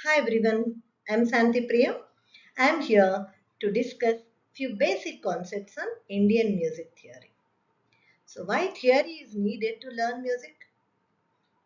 Hi everyone, I'm Santi Priya. I'm here to discuss few basic concepts on Indian music theory. So why theory is needed to learn music?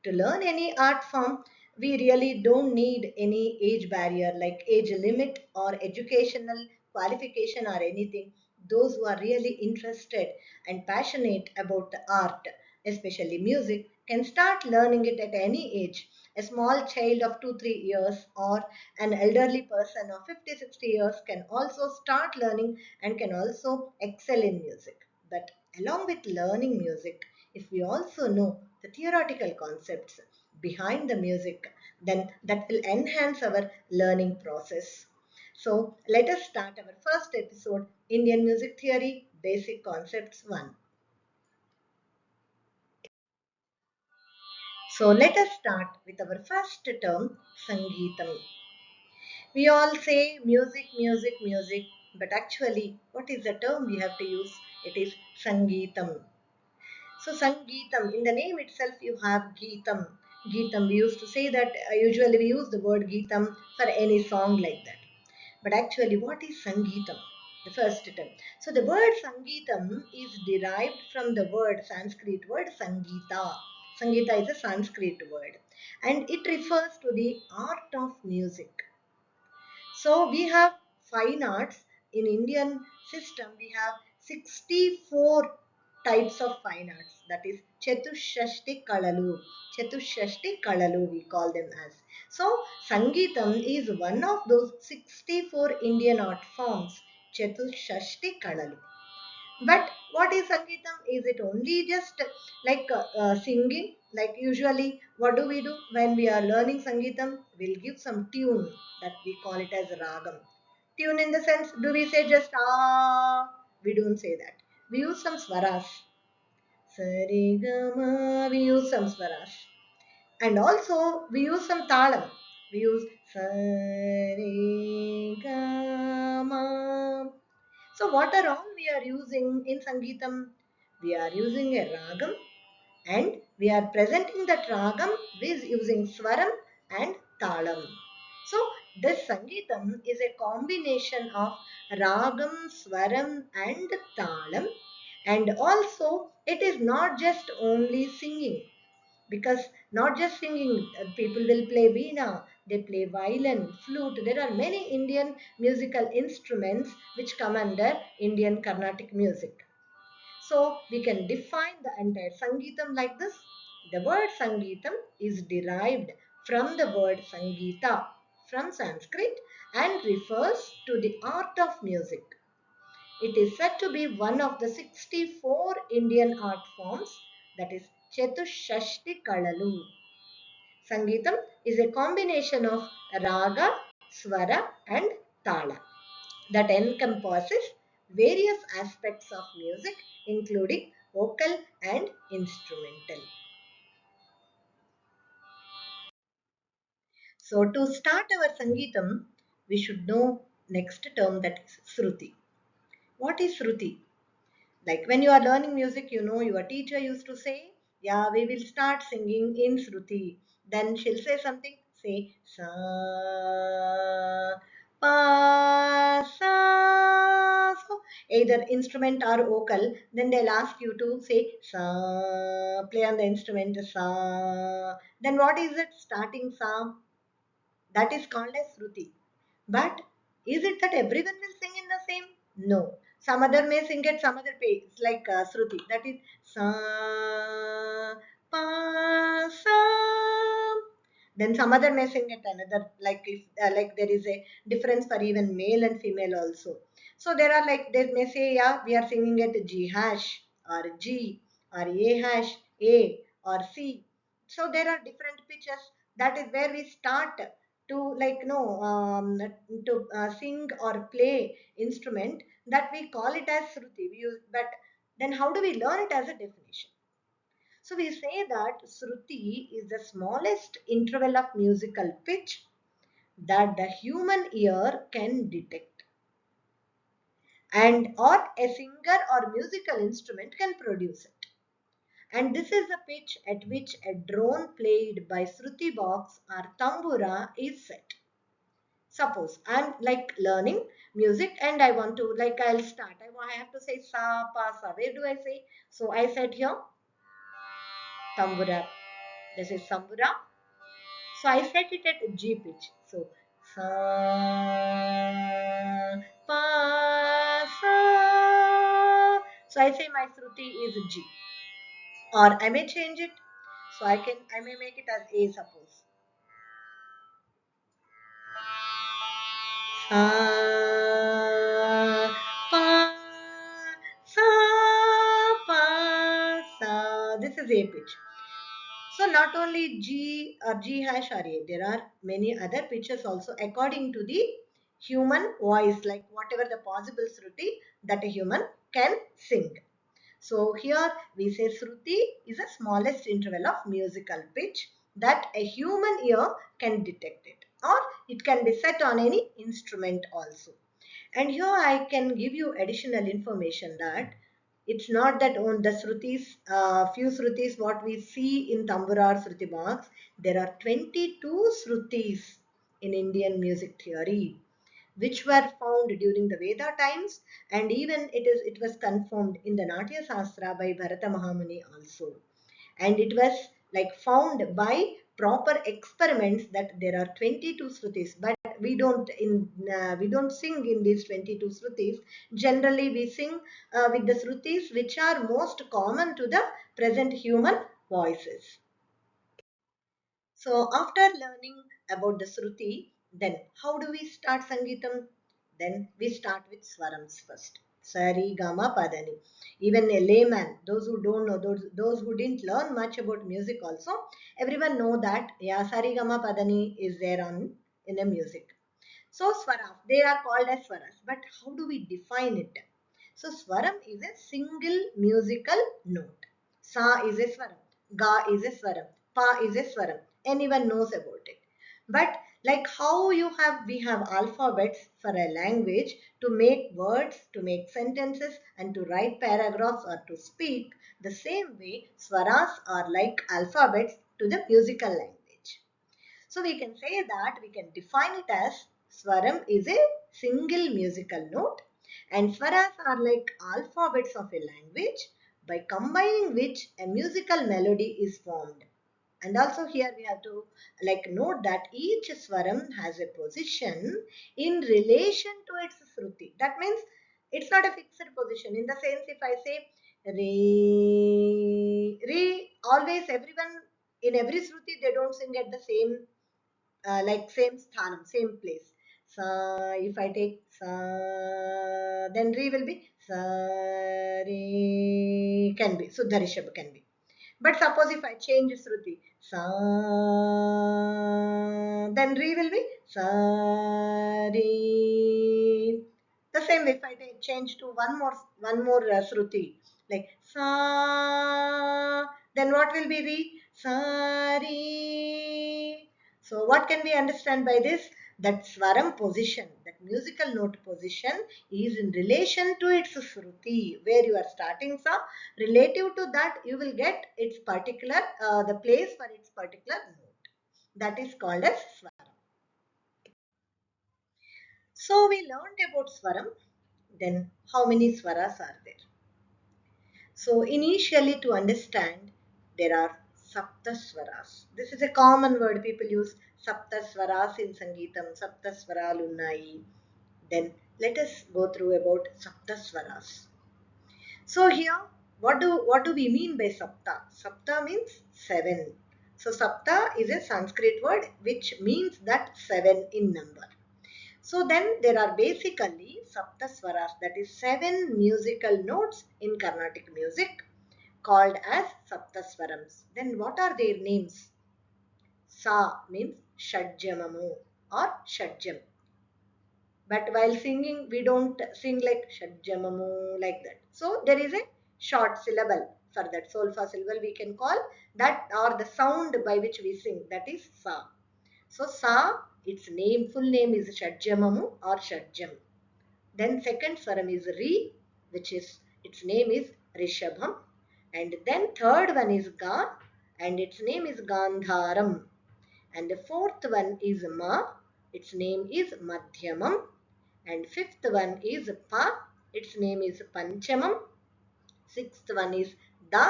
To learn any art form, we really don't need any age barrier like age limit or educational qualification or anything. Those who are really interested and passionate about the art, especially music, can start learning it at any age. A small child of 2 3 years or an elderly person of 50 60 years can also start learning and can also excel in music. But along with learning music, if we also know the theoretical concepts behind the music, then that will enhance our learning process. So let us start our first episode, Indian Music Theory Basic Concepts 1. So let us start with our first term, Sangeetam. We all say music, music, music, but actually, what is the term we have to use? It is Sangeetam. So Sangeetam, in the name itself you have Geetam. Geetam, we used to say that usually we use the word Geetam for any song like that. But actually what is Sangeetam? The first term. So the word Sangeetam is derived from the word Sanskrit word Sangita. Sangita is a Sanskrit word and it refers to the art of music. So we have fine arts in Indian system. We have 64 types of fine arts. That is Chatushashti Kalalu. Chatushashti Kalalu we call them as. So Sangeetam is one of those 64 Indian art forms. Chatushashti Kalalu. But what is Sangeetam? Is it only just like singing? Like usually, what do we do when we are learning Sangeetam? We'll give some tune that we call it as ragam. Tune in the sense, do we say just ah? We don't say that. We use some swaras. Sarigama, we use some swaras. And also, we use some talam. We use sarigama. So what are all we are using in Sangeetam? We are using a ragam and we are presenting that ragam with using swaram and talam. So this Sangeetam is a combination of ragam, swaram and talam, and also it is not just only singing, because not just singing, people will play veena, they play violin, flute. There are many Indian musical instruments which come under Indian Carnatic music. So we can define the entire Sangeetam like this. The word Sangeetam is derived from the word Sangeeta from Sanskrit and refers to the art of music. It is said to be one of the 64 Indian art forms, that is Chatushashti Kalalu. Sangeetam is a combination of raga, swara and tala that encompasses various aspects of music including vocal and instrumental. So to start our Sangeetam, we should know next term, that is Shruti. What is Shruti? Like when you are learning music, you know your teacher used to say, yeah, we will start singing in Shruti. Then she'll say something, say sa pa sa. So either instrument or vocal, then they'll ask you to say sa, play on the instrument sa. Then what is it starting sa? That is called as Shruti. But is it that everyone will sing in the same? No. Some other may sing at some other pace, like Shruti. That is sa pa sa. Then some other may sing at another, like if like there is a difference for even male and female also. So there are like they may say, yeah, we are singing at G hash or G or A hash, A or C. So there are different pitches. That is where we start to like no to sing or play instrument, that we call it as Shruti. We use, but then how do we learn it as a definition? So we say that Shruti is the smallest interval of musical pitch that the human ear can detect, and or a singer or musical instrument can produce it. And this is the pitch at which a drone played by Shruti box or tambura is set. Suppose I'm like learning music and I want to, like, I'll start. I have to say sa, pa, sa. Where do I say? So I said here, tambura. This is sambura. So I set it at G pitch. So sa, pa, sa. So I say my shruti is G. Or I may change it. So I may make it as A, suppose. Sa, pa, sa, pa, sa. This is A pitch. So not only G or G hash or A, there are many other pitches also according to the human voice, like whatever the possible shruti that a human can sing. So here we say shruti is the smallest interval of musical pitch that a human ear can detect it, or it can be set on any instrument also. And here I can give you additional information that it's not that on the shrutis, few shrutis what we see in Tambura or Shruti box, there are 22 shrutis in Indian music theory, which were found during the Veda times, and even it was confirmed in the Natya Sastra by Bharata Mahamuni also. And it was like found by proper experiments that there are 22 shrutis, but we don't sing in these 22 shrutis. Generally we sing with the shrutis which are most common to the present human voices. So after learning about the Shruti, then how do we start Sangeetam? Then we start with Swarams first. Sari, Gama, Padani. Even a layman, those who don't know, those who didn't learn much about music also, everyone know that, yeah, Sari, Gama, Padani is there in a music. So Swaras, they are called as Swaras. But how do we define it? So Swaram is a single musical note. Sa is a Swaram. Ga is a Swaram. Pa is a Swaram. Anyone knows about it. But like how we have alphabets for a language to make words, to make sentences, and to write paragraphs or to speak, the same way Swaras are like alphabets to the musical language. So we can say that we can define it as Swaram is a single musical note and Swaras are like alphabets of a language by combining which a musical melody is formed. And also here we have to like note that each Swaram has a position in relation to its Shruti. That means it's not a fixed position. In the sense if I say Re, Re, always everyone in every Shruti they don't sing at the same like same sthanam, same place. Sa, if I take sa, then re will be sa, re, can be. Suddha Rishabh can be. But suppose if I change Shruti, sa, then re will be sa, re. The same way if I change to one more Shruti, like sa, then what will be re? Sa, re. So what can we understand by this? That swaram position, that musical note position is in relation to its shruti, where you are starting sa. Relative to that, you will get its particular, the place for its particular note. That is called as swaram. So we learned about swaram. Then how many swaras are there? So initially to understand, there are saptaswaras. This is a common word people use, saptaswaras in Sangeetam, saptaswaralunnai. Then let us go through about saptaswaras. So here, what do we mean by sapta? Sapta means seven. So sapta is a Sanskrit word which means that seven in number. So then there are basically saptaswaras, that is seven musical notes in Carnatic music called as saptaswarams. Then what are their names? Sa means shadjamamu or shadjam. But while singing, we don't sing like shadjamamu like that. So there is a short syllable for that solfa syllable we can call that, or the sound by which we sing, that is sa. So sa, its name, full name is shadjamamu or shadjam. Then second swaram is Ri, which is its name is Rishabham. And then third one is Ga, and its name is Gandharam. And the fourth one is Ma, its name is Madhyamam. And fifth one is Pa, its name is Panchamam. Sixth one is Da,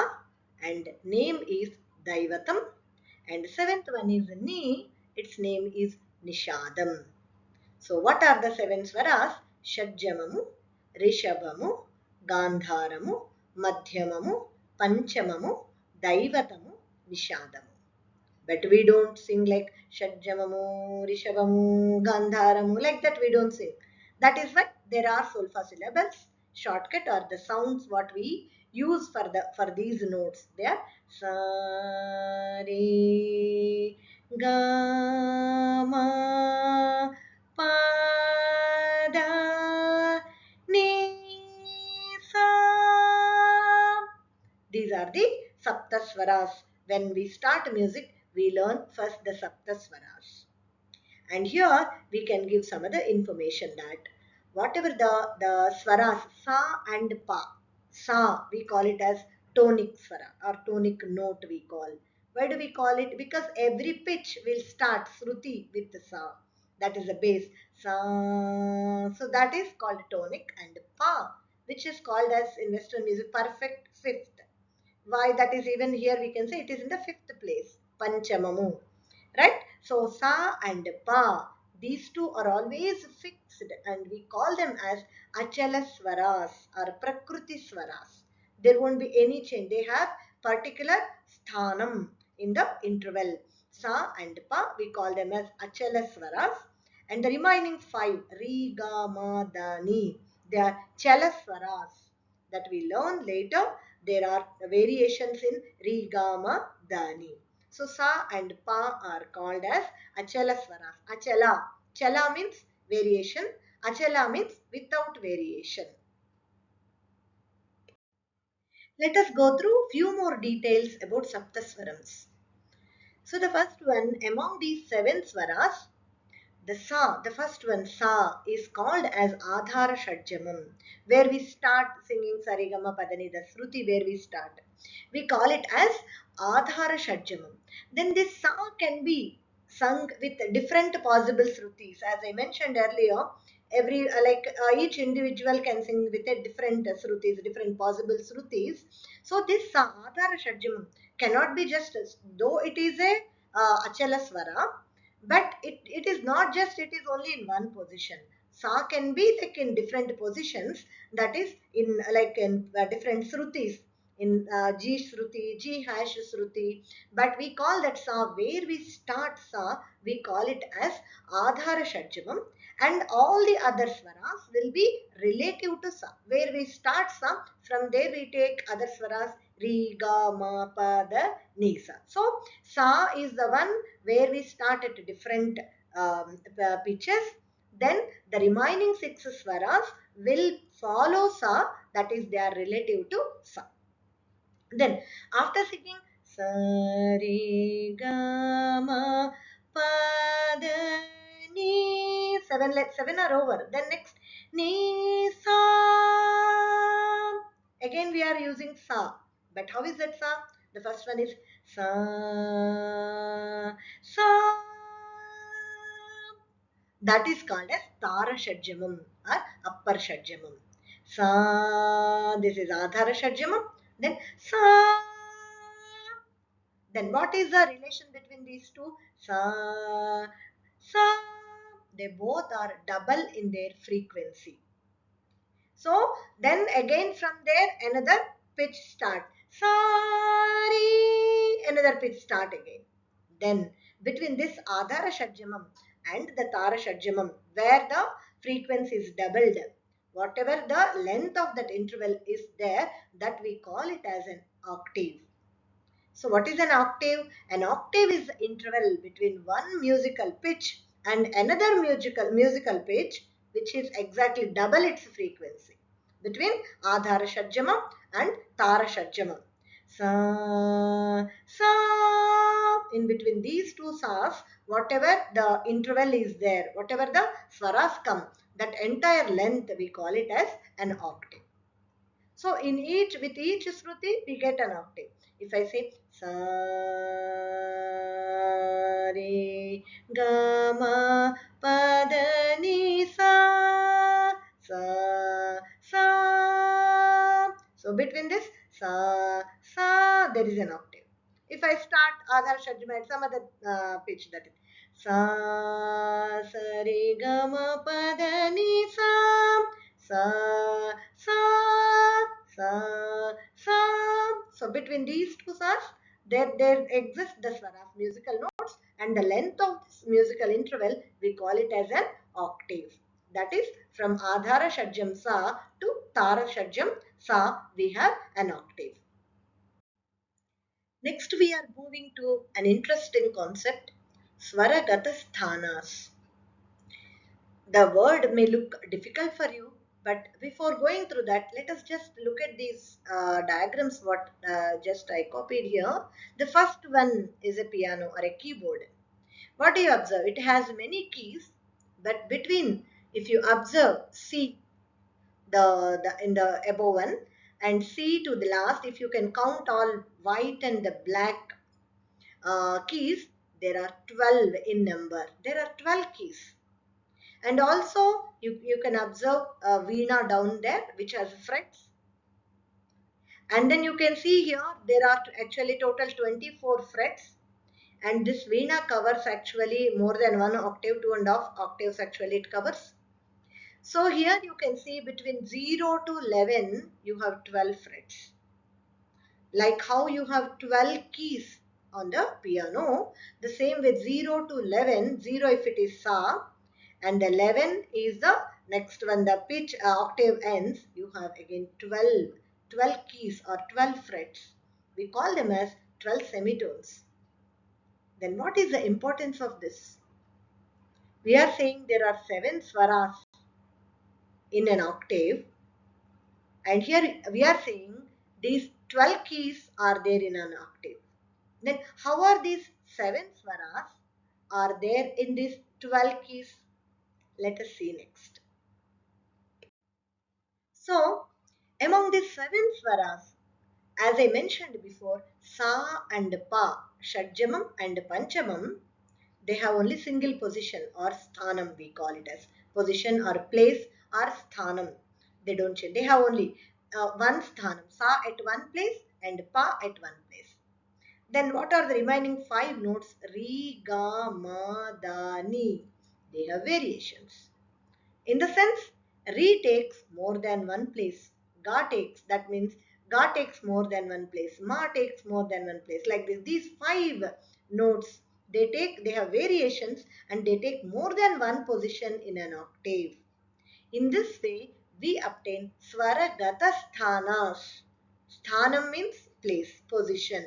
and name is Daivatam. And seventh one is Ni, its name is Nishadam. So what are the seven swaras? Shadjamamu, Rishabhamu, Gandharamu, Madhyamamu, Panchamamu, Daivatamu, Nishadamu. But we don't sing like Shadjamamu, Rishabhamu, Gandharamu, like that we don't sing. That is why there are solfa syllables. Shortcut or the sounds what we use for these notes. They are Sa, Re, Ga, Ma, Pa, Da, Ni, Sa. These are the Saptaswaras. When we start music, we learn first the Saptaswaras. And here we can give some other information that whatever the swaras Sa and Pa, Sa we call it as tonic swara or tonic note we call. Why do we call it? Because every pitch will start Shruti with the Sa. That is the base. Sa. So that is called tonic, and Pa, which is called as in Western music perfect fifth. Why that is even here we can say it is in the fifth place. Panchamamu. Right? So Sa and Pa, these two are always fixed and we call them as Achala Swaras or Prakruti Swaras. There won't be any change. They have particular sthanam in the interval. Sa and Pa, we call them as Achala Swaras. And the remaining five, Ri, Ga, Ma, Da, Ni, they are Chala Swaras that we learn later. There are variations in Ri, Ga, Ma, Da, Ni. So Sa and Pa are called as Achala Swaras. Achala. Chala means variation. Achala means without variation. Let us go through few more details about Saptaswarams. So the first one among these seven swaras, the Sa, the first one Sa, is called as Adhara Shadjamam, where we start singing Sarigama Padani, the Shruti where we start. We call it as Adhara Shadjamam. Then this Sa can be sung with different possible Shrutis. As I mentioned earlier, each individual can sing with a different Shrutis, different possible Shrutis. So this Sa, Adhara Shadjamam, cannot be just, though it is a Achala Swara, but it is not just it is only in one position. Sa can be like in different positions, that is in like in different shrutis, in G shruti, G hash shruti, but we call that Sa, where we start Sa, we call it as Adhara Shadjavam, and all the other swaras will be relative to Sa. Where we start Sa, from there we take other swaras Ri, Ga, Ma, Pa, Da, Ni, Sa. So Sa is the one where we start at different pitches. Then the remaining six swaras will follow Sa, that is they are relative to Sa. Then after singing Sa, Re, Ga, Ma, Pa, Da, Ni, seven are over. Then next Ni, Sa. Again we are using Sa. But how is that Sa? The first one is Sa, Sa. That is called as Tara Shadjamam or Upper Shadjamam. Sa, this is Adhara Shadjamam. Then Sa. Then what is the relation between these two? Sa, Sa. They both are double in their frequency. So then again from there another pitch start. Sari, another pitch start again. Then between this Adhara Shadjamam and the Tara Shadjamam, where the frequency is doubled, whatever the length of that interval is there, that we call it as an octave. So what is an octave? An octave is the interval between one musical pitch and another musical pitch, which is exactly double its frequency, between Adhara Shadjamam and Tara Shadjamam. Sa, Sa. In between these two Sas, whatever the interval is there, whatever the swaras come, that entire length we call it as an octave. So with each Shruti, we get an octave. If I say Sa, Re, Ga, Ma, Pa, between this sa, sa, there is an octave. If I start Adhara Shadjam at some other pitch, that is sa, sa, re, ga, ma, pa, da, ni, sa, sa, sa, sa. So between these two sas, there exists the swaras, musical notes, and the length of this musical interval, we call it as an octave. That is, from Adhara Shadjam Sa to Tara Shadjam Sa, we have an octave. Next, we are moving to an interesting concept, Swaragata Sthanas. The word may look difficult for you, but before going through that, let us just look at these diagrams what just I copied here. The first one is a piano or a keyboard. What do you observe? It has many keys, but between, if you observe C, the in the above one, and C to the last, if you can count all white and the black keys, there are 12 in number. There are 12 keys. And also you can observe Veena down there, which has frets. And then you can see here there are actually total 24 frets. And this Veena covers actually more than one octave, 2.5 octaves actually it covers. So here you can see between 0 to 11 you have 12 frets. Like how you have 12 keys on the piano, the same with 0 to 11, 0 if it is Sa, and 11 is the next one, the pitch octave ends, you have again 12 keys or 12 frets. We call them as 12 semitones. Then what is the importance of this? We are saying there are 7 swaras in an octave, and here we are saying these 12 keys are there in an octave. Then how are these 7 swaras are there in these 12 keys? Let us see next. So, among these 7 swaras, as I mentioned before, Sa and Pa, Shadjamam and Panchamam, they have only single position or sthanam, we call it as position or place or sthanam. They don't change. They have only one sthanam, Sa at one place and Pa at one place. Then what are the remaining 5 notes? Re, Ga, Ma, Da, Ni. They have variations. In the sense, Re takes more than one place. Ga takes, that means Ga takes more than one place. Ma takes more than one place. Like this, these 5 notes, they have variations and they take more than one position in an octave. In this way, we obtain Swara Gata Sthanas. Sthanam means place, position.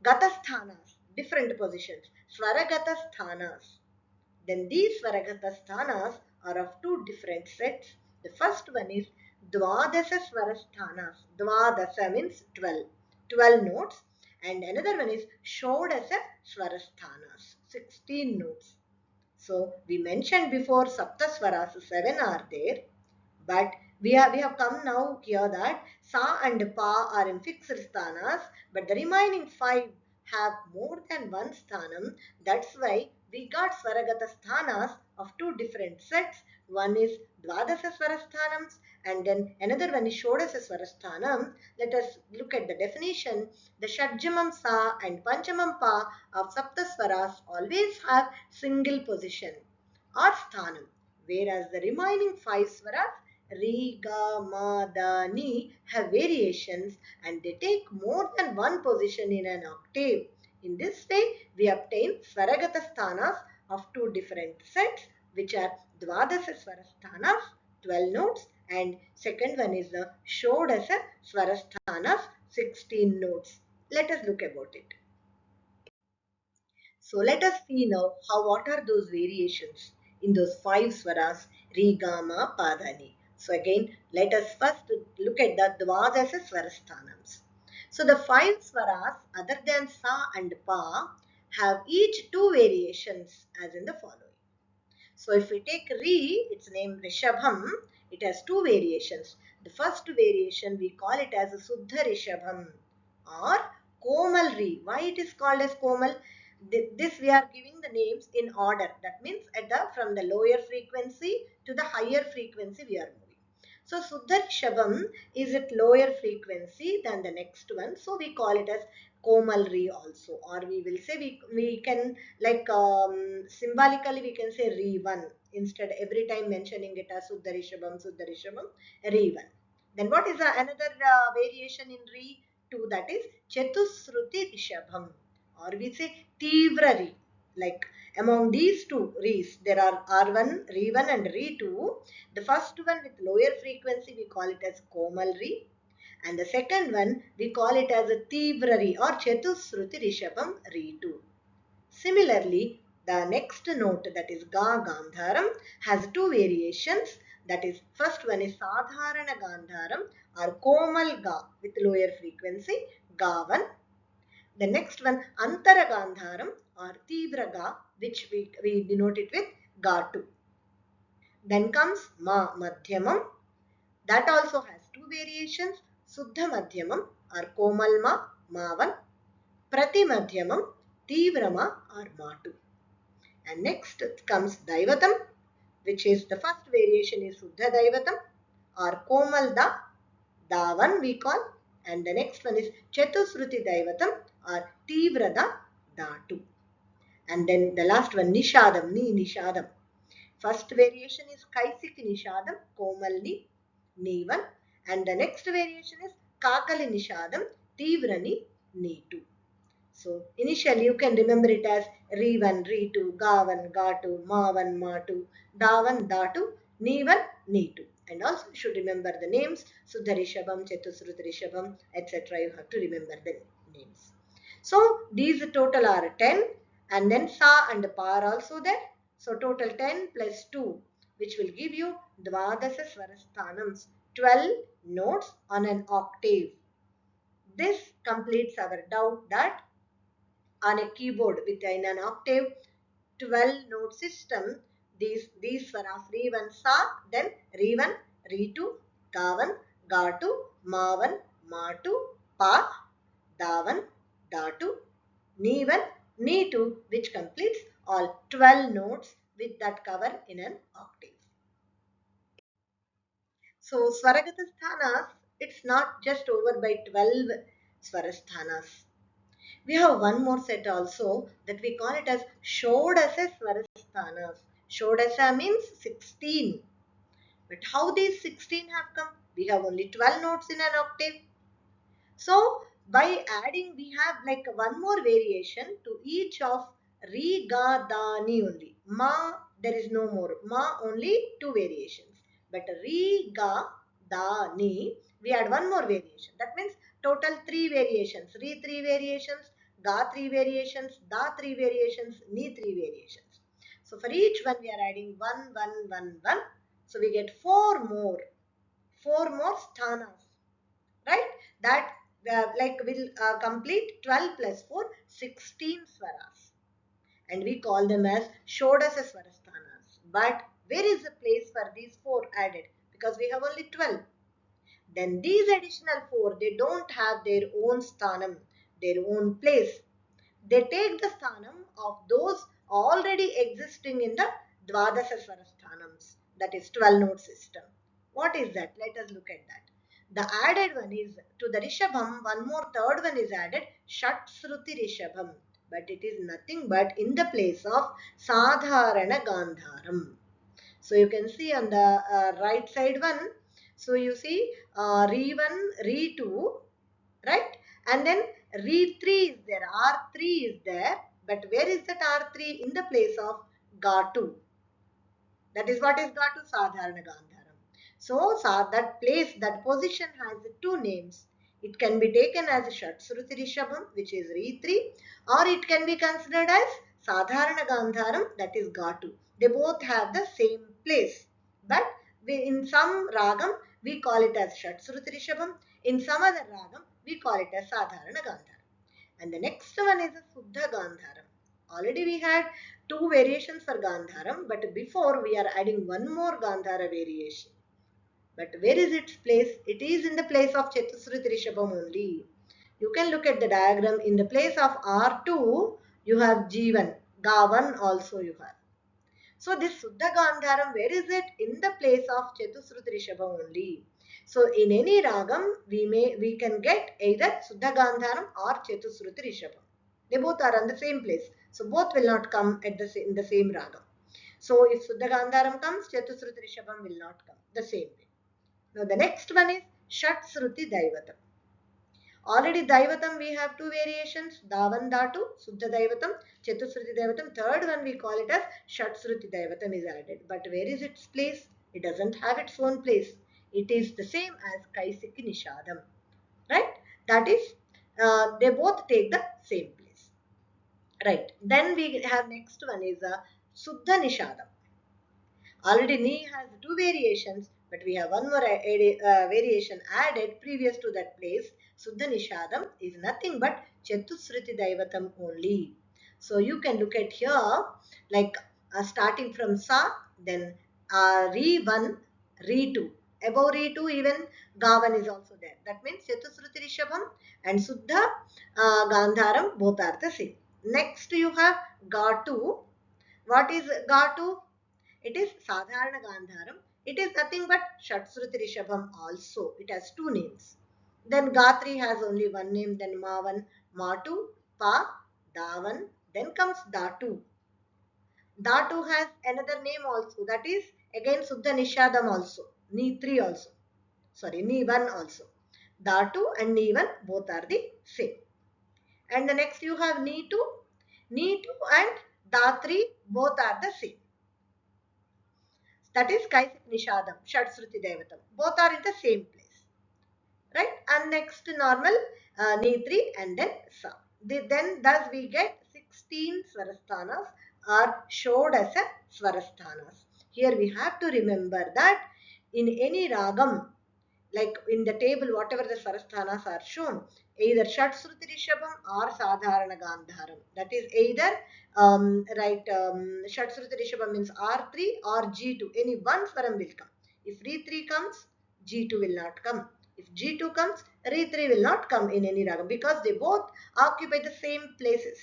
Gata Sthanas, different positions. Swaragata Sthanas. Then these Swaragata Sthanas are of 2 different sets. The first one is Dvadasa Swarasthanas. Dvadasa means 12. 12 notes. And another one is Shodasa Swarasthanas. 16 notes. So we mentioned before Saptaswaras, 7 are there. But we have come now here that Sa and Pa are in fixed sthanas, but the remaining 5 have more than one sthanam. That's why we got Swaragata sthanas of 2 different sets. One is Dvadasa Swarasthanams and then another one is Shodasa Swarasthanam. Let us look at the definition. The Shadjamam Sa and Panchamam Pa of Saptaswaras always have single position or sthanam, whereas the remaining 5 swaras Re, Ga, Ma, Da, Ni have variations and they take more than one position in an octave. In this way, we obtain Swaragata Sthanas of 2 different sets, which are Dvadasa Swarasthanas, 12 notes, and second one is the Shodasa Swarasthanas, 16 notes. Let us look about it. So let us see now what are those variations in those 5 swaras Re, Ga, Ma, Pa, Da, Ni. So again, let us first look at the Dvadasa Swarasthanams. So the 5 swaras other than Sa and Pa have each 2 variations as in the following. So if we take Re, its name Rishabham, it has 2 variations. The first variation we call it as a Suddha Rishabham or Komal Re. Why it is called as Komal? This we are giving the names in order. That means from the lower frequency to the higher frequency we are moving. So Suddha Rishabham is at lower frequency than the next one. So we call it as Komalri also, or we will say we can like symbolically we can say Re1 instead, every time mentioning it as Suddha Rishabham, Re1. Then what is another variation in Re2, that is Chatusruti Rishabham, or we say Tivrari. Like among these two Res, there are R1, Re1 and Re2. The first one with lower frequency we call it as Komal Re, and the second one we call it as a Tivrari or Chatusruti Rishabham Re2. Similarly, the next note, that is Ga Gandharam, has two variations. That is, first one is Sadharana Gandharam or Komal Ga with lower frequency, Ga1. The next one, Antara Gandharam or Tivra Ga, which we denote it with Ga2. Then comes Ma Madhyamam. That also has two variations, Suddha Madhyamam or Komal Ma, Ma1, Prati Madhyamam, Tivra Ma or Ma2. And next comes Daivatam, which is the first variation is Suddha Daivatam or Komal Da, Da1 we call, and the next one is Chatusruti Daivatam or Tivra Da, Da2. And then the last one Nishadam, Nishadam. First variation is Kaisik Nishadam, Komal Ni1, and the next variation is Kakali Nishadam, Tivrani Ni2. So initially you can remember it as Re1, Re2, Ga1, Ga2, Ma1, Ma2, Da1, Da2, Ni1, Ni2. And also you should remember the names, Suddha Rishabham, Chatusruta Rishabham, etc. You have to remember the names. So these total are 10, and then Sa and Pa are also there. So total 10 plus 2, which will give you Dvadasa Swarasthanams, 12 notes on an octave. This completes our doubt that on a keyboard within an octave 12 note system, these swaras Re1 Sa, then Re1, Re2, Ga1, Ga2, Ma1, Ma2, Pa, Da1, Da2, Ni1, Ni2, which completes all 12 notes with that cover in an octave. So Swaragata sthanas, it's not just over by 12 Swarasthanas. We have one more set also that we call it as Shodasa Swarasthanas. Shodasa means 16. But how these 16 have come? We have only 12 notes in an octave. So by adding, we have like one more variation to each of Re, Ga, Da, Ni only. Ma, there is no more. Ma only two variations. But Re, Ga, Da, Ni, we add one more variation. That means total three variations. Re three variations, Ga three variations, Da three variations, Ni three variations. So for each one we are adding 1, 1, 1, 1. So we get four more sthanas, right? That like will complete 12 plus 4, 16 swaras. And we call them as Shodasa Swarasthanas. But where is the place for these 4 added? Because we have only 12. Then these additional 4, they don't have their own sthanam, their own place. They take the sthanam of those already existing in the Dvadasa Swarasthanams, that is 12 note system. What is that? Let us look at that. The added one is to the Rishabham, one more third one is added, Shatshruti Rishabham. But it is nothing but in the place of Sadharana Gandharam. So you can see on the right side one. So you see Re1, Re2, right? And then Re3 is there, R3 is there. But where is that R3? In the place of Ga2. That is what is Gatu, Sadharana Gandharam. So that place, that position has two names. It can be taken as Shatshruti Rishabham, which is Re3, or it can be considered as Sadharana Gandharam, that is Gatu. They both have the same place. But in some ragam, we call it as Shatshruti Rishabham. In some other ragam, we call it as Sadharana Gandharam. And the next one is a Suddha Gandharam. Already we had two variations for Gandharam, but before we are adding one more Gandhara variation. But where is its place? It is in the place of Chatusruti Rishabham only. You can look at the diagram. In the place of R2, you have G1. Ga1 also you have. So this Suddha Gandharam, where is it? In the place of Chatusruti Rishabham only. So in any ragam, we can get either Suddha Gandharam or Chatusruti Rishabham. They both are on the same place. So both will not come at in the same ragam. So if Suddha Gandharam comes, Chatusruti Rishabham will not come the same way. Now the next one is Shat Sruti Daivatam. Already Daivatam we have two variations, Davan Datu, Suddha Daivatam, Chatusruti Daivatam. Third one we call it as Shatsruti Daivatam is added. But where is its place? It doesn't have its own place. It is the same as Kaisiki Nishadam. Right? That is, they both take the same place. Right. Then we have next one is Suddha Nishadam. Already Ni has two variations, but we have one more variation added previous to that place. Suddha Nishadam is nothing but Chatusruti Daivatam only. So you can look at here, like starting from Sa, then Re 1, Re 2. Above Re 2, even Gavan is also there. That means Chatusruti Rishabham and Suddha Gandharam both are the same. Next you have Gatu. What is Gatu? It is Sadharana Gandharam. It is nothing but Shatsruti Rishabham also. It has two names. Then Gatri has only one name, then Mavan, Matu, Pa, Davan, then comes Datu. Datu has another name also. That is again Suddha Nishadam also. Ni 3 also. Sorry, Ni 1 also. Datu and Ni 1 both are the same. And the next you have Ni 2. Ni 2 and Datri both are the same. That is Kaisik Nishadam, Shatsruti Devatam. Both are in the same place. Right? And next normal Nitri and then Sa. Then thus we get 16 Swarasthanas or Shodasa Swarasthanas. Here we have to remember that in any ragam, like in the table, whatever the Swarasthanas are shown, either Shatsruti Rishabham or Sadharana Gandharam. That is either Shatsruti Rishabham means R3 or G2. Any one Swaram will come. If Re3 comes, G2 will not come. If G2 comes, Re3 will not come in any ragam because they both occupy the same places.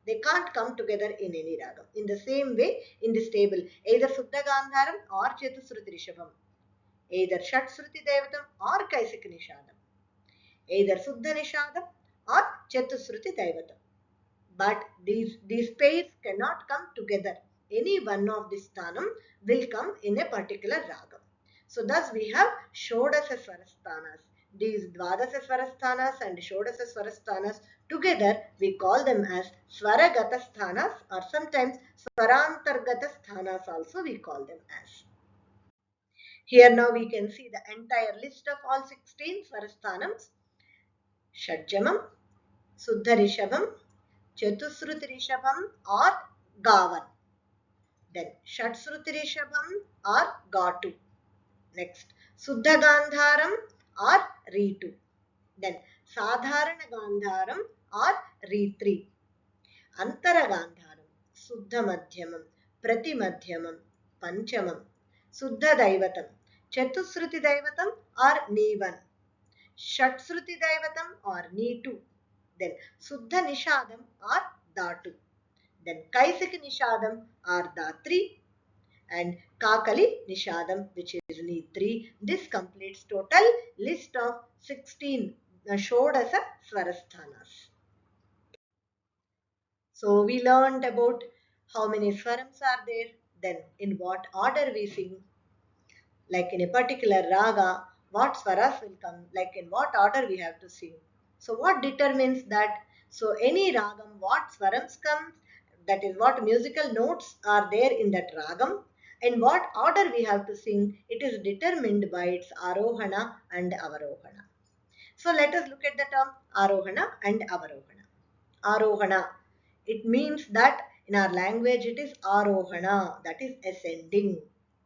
They can't come together in any ragam. In the same way, in this table, either Suddha Gandharam or Chatusruti Rishabham. Either Shatsruti Devatam or Kaisika Nishadam. Either Suddha Nishadam or Chatusruti Devatam. But these pairs cannot come together. Any one of this sthanam will come in a particular ragam. So thus we have Shodasa Swarasthanas. These Dvadasa Swarasthanas and Shodasa Swarasthanas together we call them as Swaragata Sthanas or sometimes Swarantargata Sthanas also we call them as. Here now we can see the entire list of all 16 Swarasthanams. Shadjamam, Suddha Rishabham, Chatusruti Rishabham or Gavan. Then Shatsruti Rishabham or Gatu. Next Suddha Gandharam or Ritu. Then Sadharana Gandharam or Ri3. Antara Gandharam, Suddha Madhyamam, Prati Madhyamam, Panchamam, Suddha Daivatam, Chatusruti Daivatam or Nivan, Shatsruti Daivatam or Ni2, then Suddha Nishadam or Datu, then Kaisika Nishadam or Datri, and Kakali Nishadam, which is Ni3. This completes total list of 16 Shodasa Swarasthanas. So we learned about how many swarams are there, then in what order we sing, like in a particular raga, what swaras will come, like in what order we have to sing. So what determines that? So any ragam, what swarams comes, that is what musical notes are there in that ragam, in what order we have to sing, it is determined by its arohana and avarohana. So let us look at the term arohana and avarohana. Arohana, it means that in our language it is arohana, that is ascending,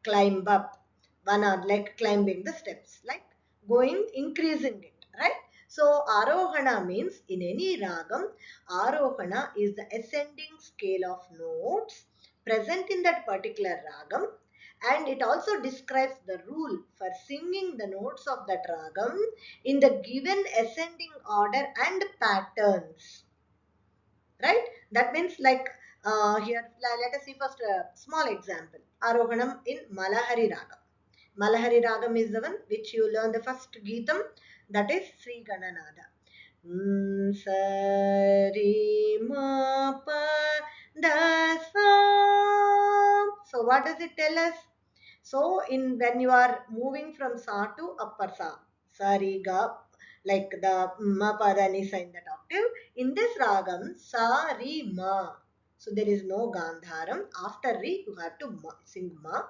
climb up, one are like climbing the steps, like going, increasing it, right? So arohana means in any ragam, arohana is the ascending scale of notes present in that particular ragam, and it also describes the rule for singing the notes of that ragam in the given ascending order and patterns. Right? That means like Here, let us see first a small example. Arohanam in Malahari Ragam. Malahari Ragam is the one which you learn the first Geetam, that is Sri Gananada. Sari ma pa da sa. So what does it tell us? So in when you are moving from sa to upper sa, sari ga, like the ma pa da ni sa in that octave. In this ragam, sa ri ma. So there is no gandharam. After ri, you have to sing ma,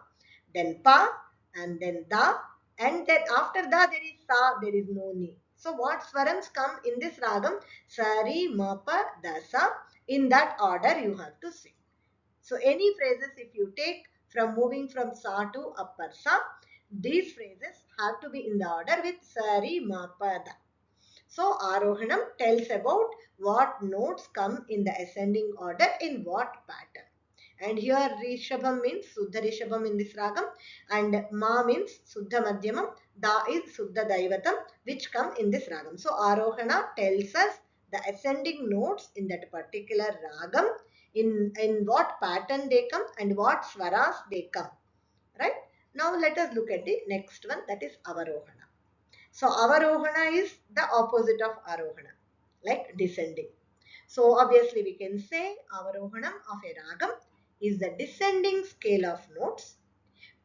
then pa, and then da, and then after da there is sa. There is no ni. So what swarams come in this ragam? Sari ma pa da sa. In that order you have to sing. So any phrases if you take from moving from sa to upper sa, these phrases have to be in the order with sari ma pa da. So Arohanam tells about what notes come in the ascending order in what pattern. And here Rishabham means Suddha Rishabham in this ragam, and Ma means Suddha Madhyamam, Da is Suddha Daivatam, which come in this ragam. So Arohana tells us the ascending notes in that particular ragam, in what pattern they come and what swaras they come. Right? Now let us look at the next one, that is Avarohana. So Avarohana is the opposite of Arohana, like descending. So obviously we can say Avarohanam of a ragam is the descending scale of notes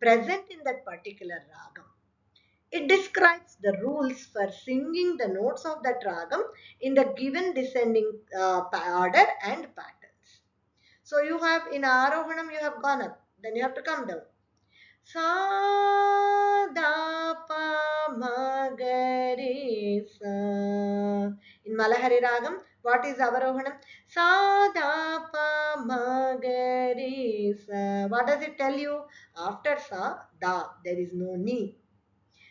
present in that particular ragam. It describes the rules for singing the notes of that ragam in the given descending order and patterns. So you have in Arohanam you have gone up, then you have to come down. Sa da pa ma ga re sa. In Malahari Ragam, what is Avarohanam? Sa da pa ma ga re sa. What does it tell you? After sa, da, there is no ni.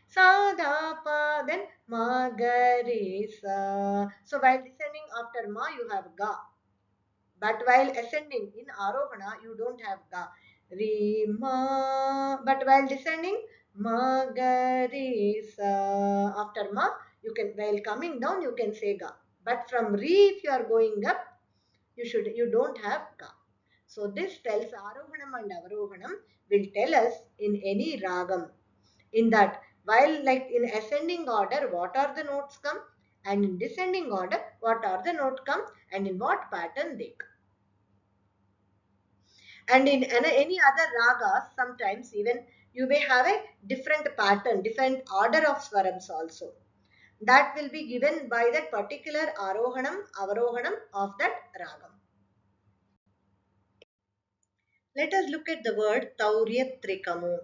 Sa da pa, then ma ga re sa. So while descending after ma, you have ga. But while ascending in Arohana, you don't have ga. Re ma. But while descending, ma ga re sa. After ma, you can, while coming down, you can say ga. But from re, if you are going up, you don't have ga. So this tells Arohanam and Avarohanam will tell us in any ragam, in that while like in ascending order, what are the notes come, and in descending order, what are the notes come, and in what pattern they come. And in any other ragas, sometimes even you may have a different pattern, different order of swarams also. That will be given by that particular Arohanam, Avarohanam of that ragam. Let us look at the word Tauryatrikamu.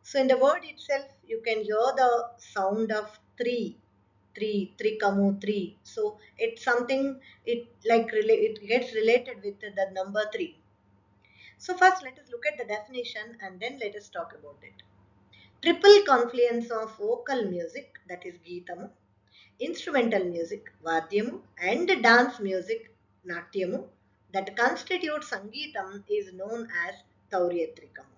So in the word itself, you can hear the sound of trikamu, three. So it's something, it gets related with the number three. So first let us look at the definition and then let us talk about it. Triple confluence of vocal music, that is Geetamu, instrumental music, Vadyamu, and dance music, Natyamu, that constitutes Sangeetam is known as Tauryatrikamu.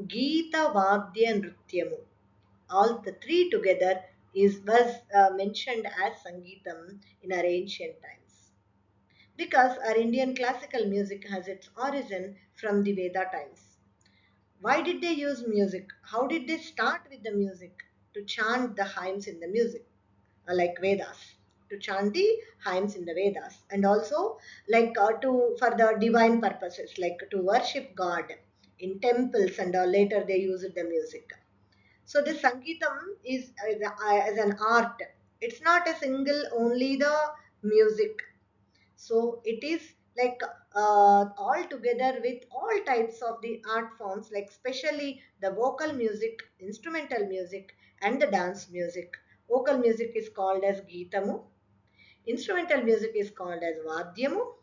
Geeta, Vadya, Nrityamu, all the three together was mentioned as Sangeetam in our ancient times. Because our Indian classical music has its origin from the Veda times. Why did they use music? How did they start with the music? To chant the hymns in the music, like Vedas. To chant the hymns in the Vedas, and also to for the divine purposes, like to worship God in temples, and later they used the music. So this Sangeetam is as an art. It's not a single only the music. So it is like all together with all types of the art forms, like especially the vocal music, instrumental music, and the dance music. Vocal music is called as Geetamu, instrumental music is called as Vadyamu,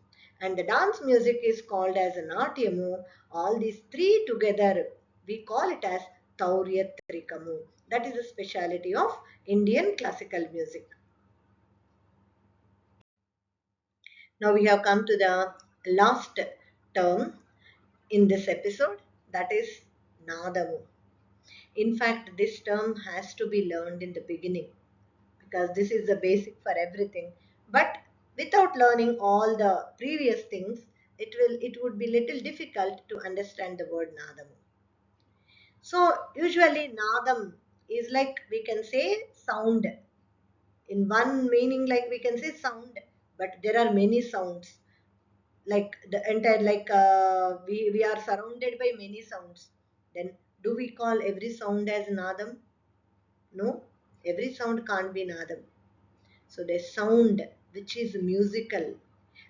and the dance music is called as Natyamu. All these three together, we call it as Tauryatrikamu. That is the speciality of Indian classical music. Now we have come to the last term in this episode, that is Nadamu. In fact, this term has to be learned in the beginning because this is the basic for everything. But without learning all the previous things, it would be little difficult to understand the word nadam. So usually nadam is like we can say sound. In one meaning, like we can say sound, but there are many sounds. Like the entire we are surrounded by many sounds. Then do we call every sound as nadam? No, every sound can't be nadam. So the sound which is musical,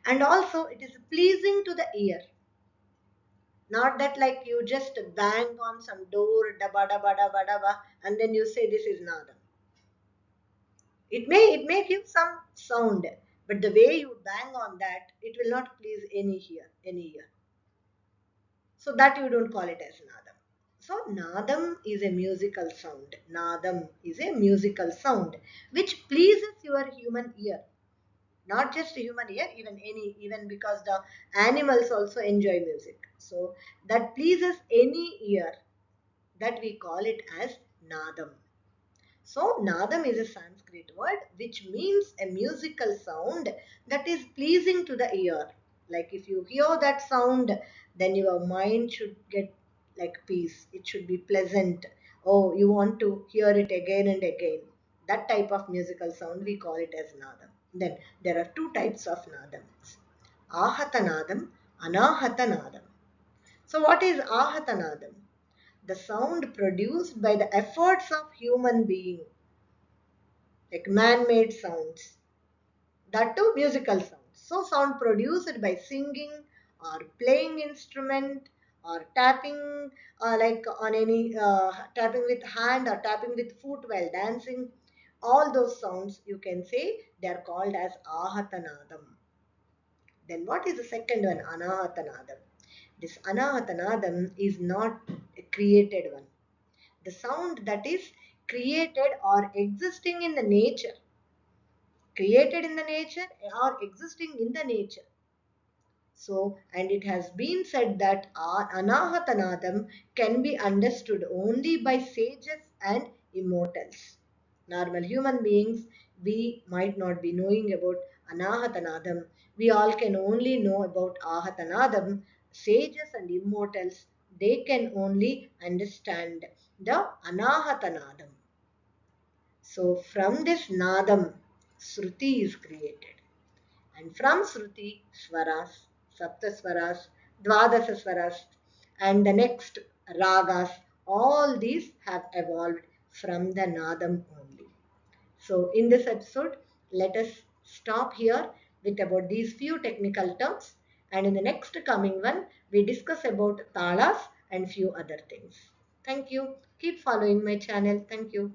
and also it is pleasing to the ear. Not that like you just bang on some door, daba daba daba daba, and then you say this is nadam. It may give some sound, but the way you bang on that, it will not please any ear. So that you don't call it as nadam. So nadam is a musical sound. Nadam is a musical sound which pleases your human ear. Not just human ear, even because the animals also enjoy music. So that pleases any ear, that we call it as nadam. So nadam is a Sanskrit word which means a musical sound that is pleasing to the ear. Like if you hear that sound, then your mind should get like peace. It should be pleasant. Oh, you want to hear it again and again. That type of musical sound we call it as nadam. Then there are two types of nadams. Ahata nadam, anahata nadam. So what is ahata nadam? The sound produced by the efforts of human being, like man-made sounds, that too musical sounds. So sound produced by singing or playing instrument or tapping, like on any tapping with hand or tapping with foot while dancing. All those sounds you can say they are called as ahatanadam. Then what is the second one? Anahatanadam. This anahatanadam is not a created one. The sound that is created or existing in the nature, created in the nature or existing in the nature. So, and it has been said that anahatanadam can be understood only by sages and immortals. Normal human beings, we might not be knowing about anahatanadam. We all can only know about ahatanadam. Sages and immortals, they can only understand the anahatanadam. So from this nadam, Sruti is created. And from Sruti, Swaras, Saptaswaras, Dvadasa Swaras, and the next Ragas, all these have evolved from the Nadam only. So in this episode, let us stop here with about these few technical terms. And in the next coming one, we discuss about talas and few other things. Thank you. Keep following my channel. Thank you.